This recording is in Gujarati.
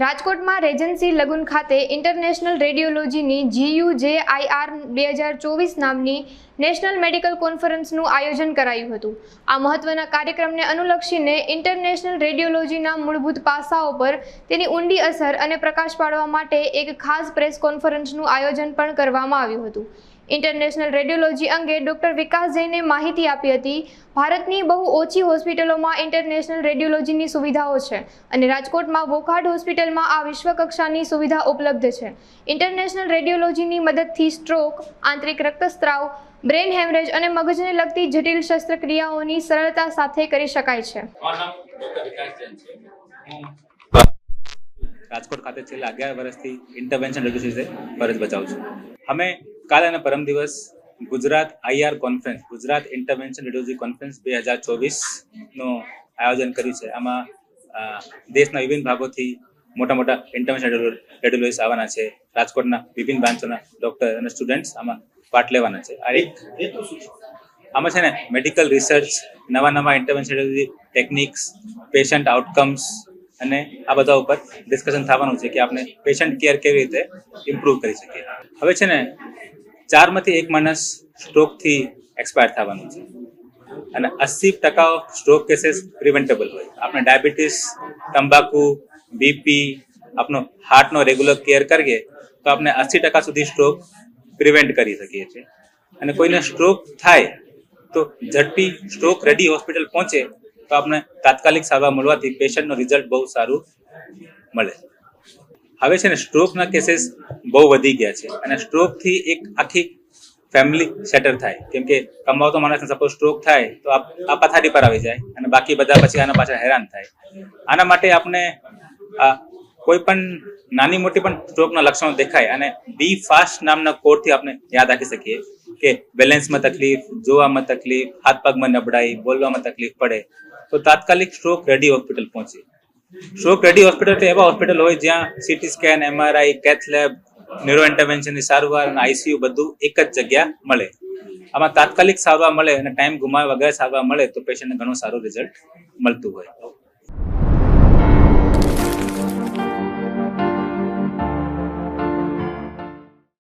રાજકોટમાં રેજન્સી લગુન ખાતે ઇન્ટરનેશનલ રેડિયોલોજીની GUJIR 2024 નામની નેશનલ મેડિકલ કોન્ફરન્સનું આયોજન કરાયું હતું. આ મહત્વના કાર્યક્રમને અનુલક્ષીને ઇન્ટરનેશનલ રેડિયોલોજીના મૂળભૂત પાસાઓ પર તેની ઊંડી અસર અને પ્રકાશ પાડવા માટે એક ખાસ પ્રેસ કોન્ફરન્સનું આયોજન પણ કરવામાં આવ્યું હતું. ઇન્ટરનેશનલ રેડિયોલોજી અંગે ડોક્ટર વિકાસ જૈને માહિતી આપી હતી. ભારતની બહુ ઓછી હોસ્પિટલોમાં ઇન્ટરનેશનલ રેડિયોલોજીની સુવિધાઓ છે અને રાજકોટમાં વોકાર્ડ હોસ્પિટલમાં આ વિશ્વકક્ષાની સુવિધા ઉપલબ્ધ છે. ઇન્ટરનેશનલ રેડિયોલોજીની મદદથી સ્ટ્રોક, આંતરિક રક્તસ્રાવ, બ્રેન હેમરેજ અને મગજને લગતી જટિલ શસ્ત્રક્રિયાઓની સરળતા સાથે કરી શકાય છે. રાજકોટ ખાતે છેલ્લા 11 વર્ષથી ઇન્ટરવેન્શન રેડિયોલોજી ફરજ બજાવું છું. અમે કાલ અને પરમ દિવસ Gujarat IR conference, Gujarat intervention radiology conference 2024નું આયોજન કર્યું છે. આમાં દેશના વિભિન્ન ભાગોથી મોટા મોટા ઇન્ટરવેન્શન રેડિયોલોજીસ્ટ આવવાના છે. રાજકોટના વિભિન્ન બ્રાન્ચોના ડોક્ટર અને સ્ટુડન્ટ્સ આમાં પાર્ટ લેવાના છે. આમાં છે ને મેડિકલ રિસર્ચ, નવા intervention radiology techniques, patient outcomes અને આ બધા ઉપર ડિસ્કશન થવાનું છે કે આપણે પેશન્ટ કેર કેવી રીતે ઇમ્પ્રૂવ કરી શકીએ. હવે છે ને 4 માંથી 1 માણસ સ્ટ્રોકથી એક્સપાયર થવાનું છે અને 80% સ્ટ્રોક કેસીસ પ્રિવેન્ટેબલ હોય. આપણે ડાયાબિટીસ, તંબાકુ, બીપી, આપણો હાર્ટનો રેગ્યુલર કેર કરીએ તો આપણે 80% સુધી સ્ટ્રોક પ્રિવેન્ટ કરી શકીએ છીએ. અને કોઈને સ્ટ્રોક થાય તો ઝડપી સ્ટ્રોક રેડી હોસ્પિટલ પહોંચે તો આપણે તાત્કાલિક સારવાર મળવાથી પેશન્ટનો રિઝલ્ટ બહુ સારું મળે. હવે છે ને સ્ટ્રોકના કેસીસ બહુ વધી ગયા છે અને સ્ટ્રોકથી એક આખી ફેમિલી સેટલ થાય. કેમ કે કમાવતો માણસને સપોઝ સ્ટ્રોક થાય તો આ પથારી પર આવી જાય અને બાકી બધા પછી આના પાછળ હેરાન થાય. આના માટે આપણે કોઈ પણ નાની મોટી પણ સ્ટ્રોકના લક્ષણો દેખાય અને બી ફાસ્ટ નામના કોડથી આપણે યાદ રાખી શકીએ કે બેલેન્સમાં તકલીફ, જોવામાં તકલીફ, હાથ પગમાં નબળાઈ, બોલવામાં તકલીફ પડે તો તાત્કાલિક સ્ટ્રોક રેડી હોસ્પિટલ પહોંચે. સ્ટ્રોક રેડી હોસ્પિટલ તો એવા હોસ્પિટલ હોય જ્યાં CT scan, MRI, cath lab, neuro ઇન્ટરવેન્શનની સારવાર અને ICU બધું એક જ જગ્યા મળે. આમાં તાત્કાલિક સારવાર મળે અને ટાઈમ ગુમાવ્યા વગર સારવાર મળે તો પેશન્ટને ઘણું સારું રિઝલ્ટ મળતું હોય.